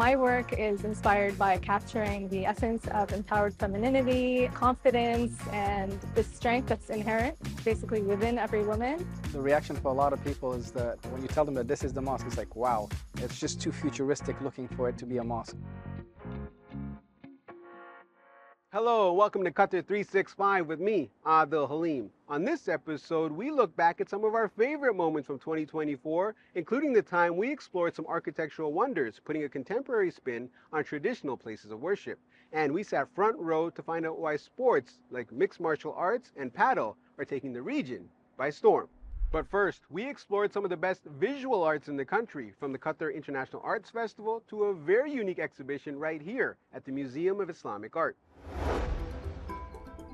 My work is inspired by capturing the essence of empowered femininity, confidence, and the strength that's inherent basically within every woman. The reaction for a lot of people is that when you tell them that this is the mosque, it's like, wow, it's just too futuristic looking for it to be a mosque. Hello, welcome to Qatar 365 with me, Adil Halim. On this episode, we look back at some of our favorite moments from 2024, including the time we explored some architectural wonders, putting a contemporary spin on traditional places of worship. And we sat front row to find out why sports like mixed martial arts and paddle are taking the region by storm. But first, we explored some of the best visual arts in the country, from the Qatar International Arts Festival to a very unique exhibition right here at the Museum of Islamic Art.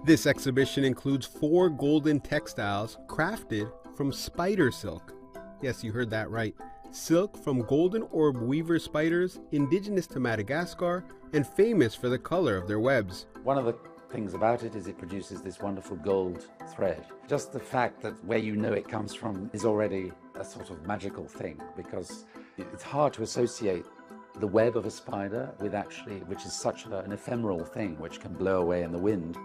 This exhibition includes 4 golden textiles crafted from spider silk. Yes, you heard that right. Silk from golden orb weaver spiders, indigenous to Madagascar, and famous for the color of their webs. One of the things about it is it produces this wonderful gold thread. Just the fact that where you know it comes from is already a sort of magical thing, because it's hard to associate the web of a spider with which is such an ephemeral thing which can blow away in the wind,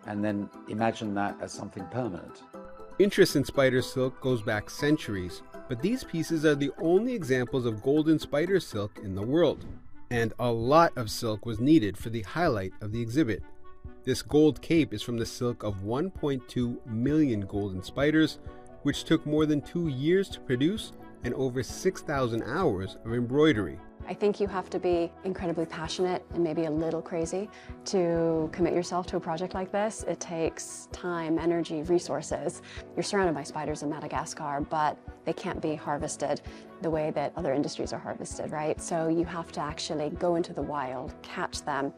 and then imagine that as something permanent. Interest in spider silk goes back centuries, but these pieces are the only examples of golden spider silk in the world. And a lot of silk was needed for the highlight of the exhibit. This gold cape is from the silk of 1.2 million golden spiders, which took more than 2 years to produce and over 6,000 hours of embroidery. I think you have to be incredibly passionate and maybe a little crazy to commit yourself to a project like this. It takes time, energy, resources. You're surrounded by spiders in Madagascar, but they can't be harvested the way that other industries are harvested, right? So you have to actually go into the wild, catch them,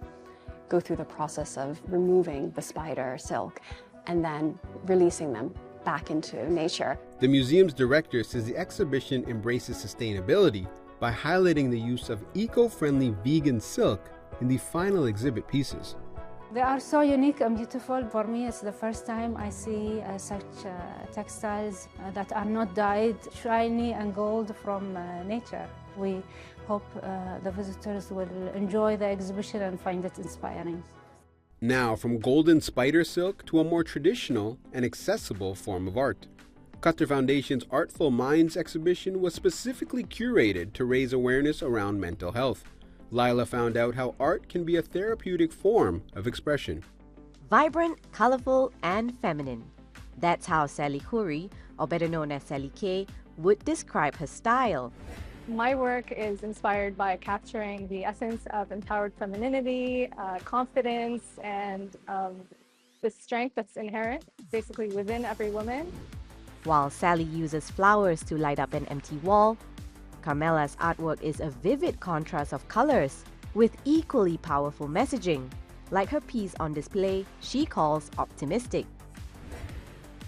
go through the process of removing the spider silk, and then releasing them back into nature. The museum's director says the exhibition embraces sustainability by highlighting the use of eco-friendly vegan silk in the final exhibit pieces. They are so unique and beautiful. For me, it's the first time I see such textiles that are not dyed, shiny and gold from nature. We hope the visitors will enjoy the exhibition and find it inspiring. Now, from golden spider silk to a more traditional and accessible form of art. Qatar Foundation's Artful Minds exhibition was specifically curated to raise awareness around mental health. Lila found out how art can be a therapeutic form of expression. Vibrant, colorful, and feminine. That's how Sally Khoury, or better known as Sally K, would describe her style. My work is inspired by capturing the essence of empowered femininity, confidence, and the strength that's inherent basically within every woman. While Sally uses flowers to light up an empty wall, Carmela's artwork is a vivid contrast of colors with equally powerful messaging, like her piece on display she calls optimistic.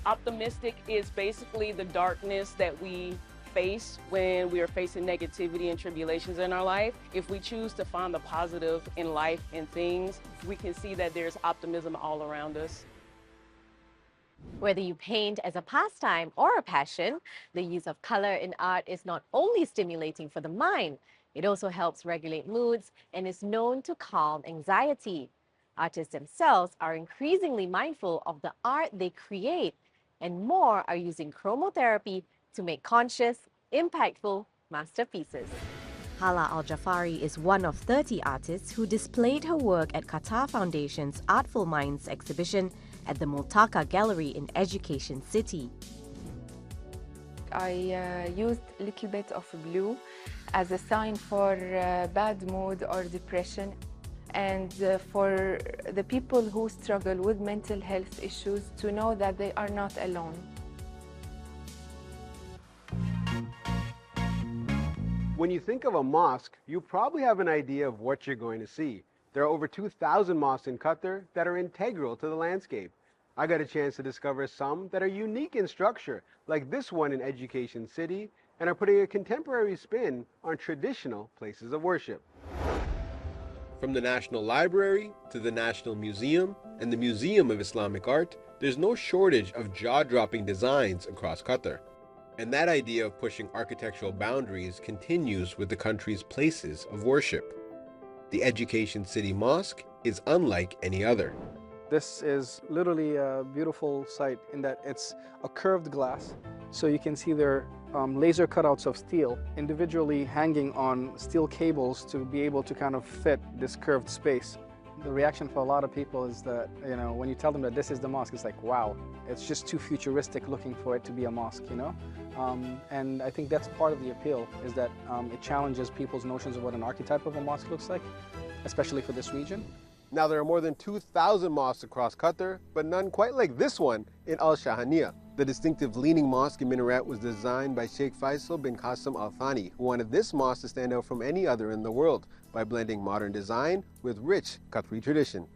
Optimistic is basically the darkness that we face when we are facing negativity and tribulations in our life. If we choose to find the positive in life and things, we can see that there's optimism all around us. Whether you paint as a pastime or a passion, the use of color in art is not only stimulating for the mind, it also helps regulate moods and is known to calm anxiety. Artists themselves are increasingly mindful of the art they create, and more are using chromotherapy to make conscious, impactful masterpieces. Hala Al-Jafari is one of 30 artists who displayed her work at Qatar Foundation's Artful Minds exhibition at the Multaka Gallery in Education City. I used a little bit of blue as a sign for bad mood or depression, and for the people who struggle with mental health issues to know that they are not alone. When you think of a mosque, you probably have an idea of what you're going to see. There are over 2,000 mosques in Qatar that are integral to the landscape. I got a chance to discover some that are unique in structure, like this one in Education City, and are putting a contemporary spin on traditional places of worship. From the National Library to the National Museum and the Museum of Islamic Art, there's no shortage of jaw-dropping designs across Qatar. And that idea of pushing architectural boundaries continues with the country's places of worship. The Education City Mosque is unlike any other. This is literally a beautiful sight in that it's a curved glass. So you can see there are laser cutouts of steel individually hanging on steel cables to be able to kind of fit this curved space. The reaction for a lot of people is that, you know, when you tell them that this is the mosque, it's like, wow, it's just too futuristic looking for it to be a mosque, you know? And I think that's part of the appeal, is that it challenges people's notions of what an archetype of a mosque looks like, especially for this region. Now, there are more than 2,000 mosques across Qatar, but none quite like this one in Al Shahaniya. The distinctive leaning mosque and minaret was designed by Sheikh Faisal bin Qasim Al Thani, who wanted this mosque to stand out from any other in the world by blending modern design with rich Qatari tradition.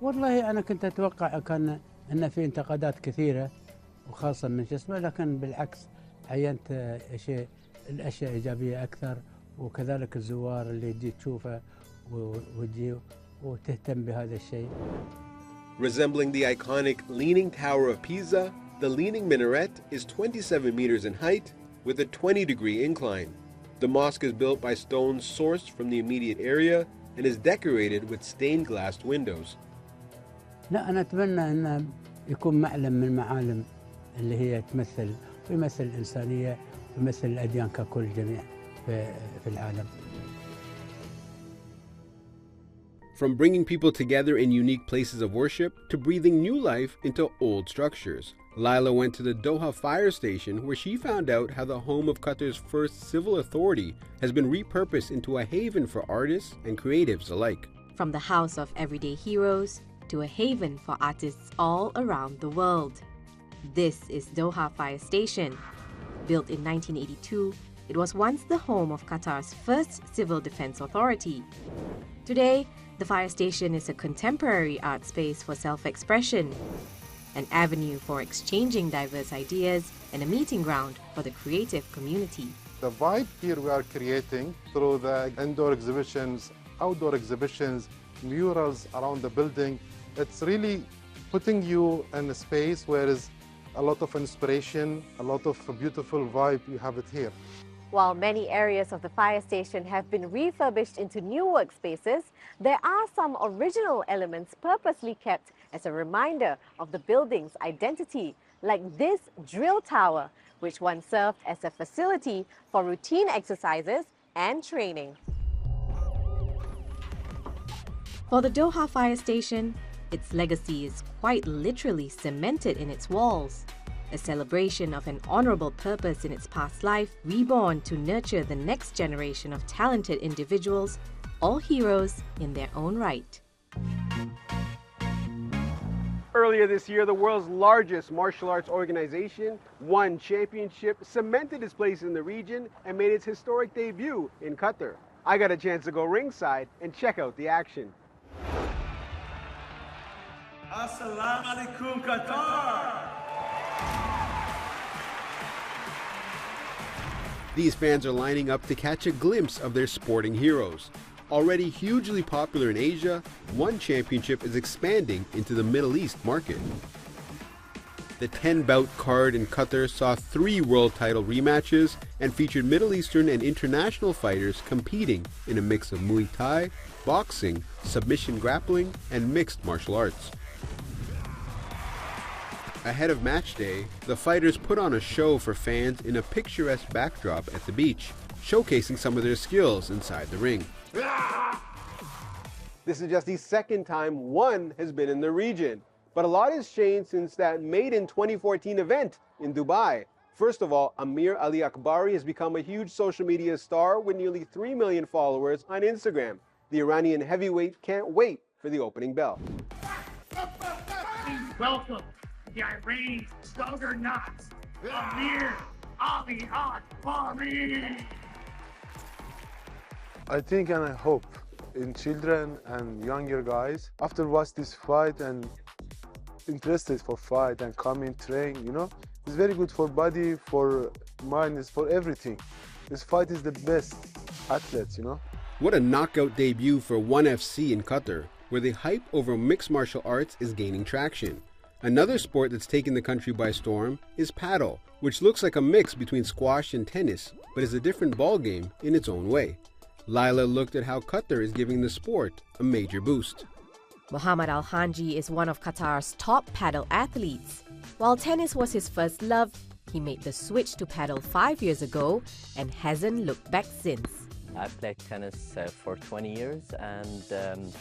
والله أنا كنت أتوقع كان أن في انتقادات كثيرة وخاصة من جسمه، لكن بالعكس عينت الأشياء إيجابية أكثر، وكذلك الزوار اللي تجي تشوفه وتجي وتهتم بهذا الشيء. Resembling the iconic Leaning Tower of Pisa, the leaning minaret is 27 meters in height with a 20-degree incline. The mosque is built by stones sourced from the immediate area and is decorated with stained glass windows. لا أنا أتمنى أن يكون معلم من المعالم اللي هي يمثل الإنسانية ويمثل الأديان ككل جميع في العالم. From bringing people together in unique places of worship to breathing new life into old structures. Lila went to the Doha fire station where she found out how the home of Qatar's first civil authority has been repurposed into a haven for artists and creatives alike. From the house of everyday heroes to a haven for artists all around the world. This is Doha Fire Station. Built in 1982, it was once the home of Qatar's first civil defense authority. Today, the fire station is a contemporary art space for self-expression, an avenue for exchanging diverse ideas, and a meeting ground for the creative community. The vibe here we are creating through the indoor exhibitions, outdoor exhibitions, murals around the building, it's really putting you in a space where there's a lot of inspiration, a lot of beautiful vibe, you have it here. While many areas of the fire station have been refurbished into new workspaces, there are some original elements purposely kept as a reminder of the building's identity, like this drill tower, which once served as a facility for routine exercises and training. For the Doha Fire Station, its legacy is quite literally cemented in its walls. A celebration of an honorable purpose in its past life, reborn to nurture the next generation of talented individuals, all heroes in their own right. Earlier this year, the world's largest martial arts organization, One Championship, cemented its place in the region and made its historic debut in Qatar. I got a chance to go ringside and check out the action. Assalamu alaikum, Qatar! These fans are lining up to catch a glimpse of their sporting heroes. Already hugely popular in Asia, One Championship is expanding into the Middle East market. The 10-bout card in Qatar saw 3 world title rematches and featured Middle Eastern and international fighters competing in a mix of Muay Thai, boxing, submission grappling, and mixed martial arts. Ahead of match day, the fighters put on a show for fans in a picturesque backdrop at the beach, showcasing some of their skills inside the ring. This is just the second time One has been in the region, but a lot has changed since that Made in 2014 event in Dubai. First of all, Amir Ali Akbari has become a huge social media star with nearly 3 million followers on Instagram. The Iranian heavyweight can't wait for the opening bell. Please welcome the Iranian juggernaut, Amir Ali Akbari. I think and I hope in children and younger guys, after watch this fight and interested for fight and come in train, you know, it's very good for body, for mind, it's for everything. This fight is the best athletes, you know. What a knockout debut for One FC in Qatar, where the hype over mixed martial arts is gaining traction. Another sport that's taken the country by storm is paddle, which looks like a mix between squash and tennis, but is a different ballgame in its own way. Lila looked at how Qatar is giving the sport a major boost. Muhammad Al-Hanji is one of Qatar's top paddle athletes. While tennis was his first love, he made the switch to paddle 5 years ago and hasn't looked back since. I played tennis for 20 years, and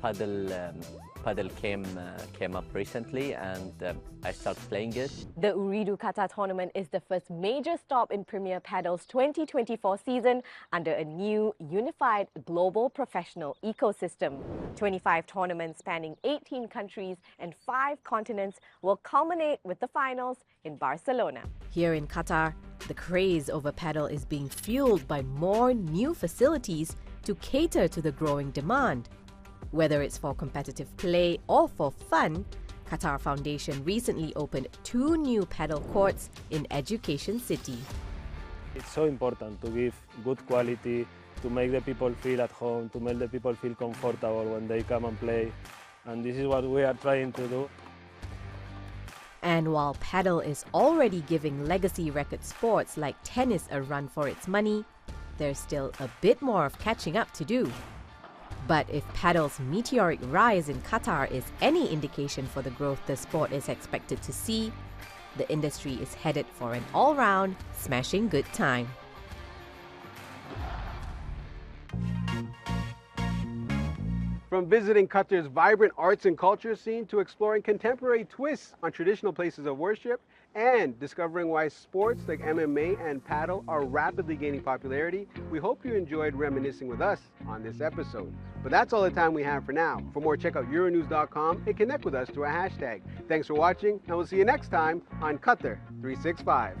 paddle came up recently, and I started playing it. The Ooredoo Qatar tournament is the first major stop in Premier Paddle's 2024 season under a new unified global professional ecosystem. 25 tournaments spanning 18 countries and 5 continents will culminate with the finals in Barcelona. Here in Qatar, the craze over paddle is being fueled by more new facilities to cater to the growing demand. Whether it's for competitive play or for fun, Qatar Foundation recently opened 2 new paddle courts in Education City. It's so important to give good quality, to make the people feel at home, to make the people feel comfortable when they come and play. And this is what we are trying to do. And while paddle is already giving legacy record sports like tennis a run for its money, there's still a bit more of catching up to do. But if paddle's meteoric rise in Qatar is any indication for the growth the sport is expected to see, the industry is headed for an all-round, smashing good time. From visiting Qatar's vibrant arts and culture scene to exploring contemporary twists on traditional places of worship and discovering why sports like MMA and paddle are rapidly gaining popularity, we hope you enjoyed reminiscing with us on this episode. But that's all the time we have for now. For more, check out Euronews.com and connect with us through a hashtag. Thanks for watching, and we'll see you next time on Qatar 365.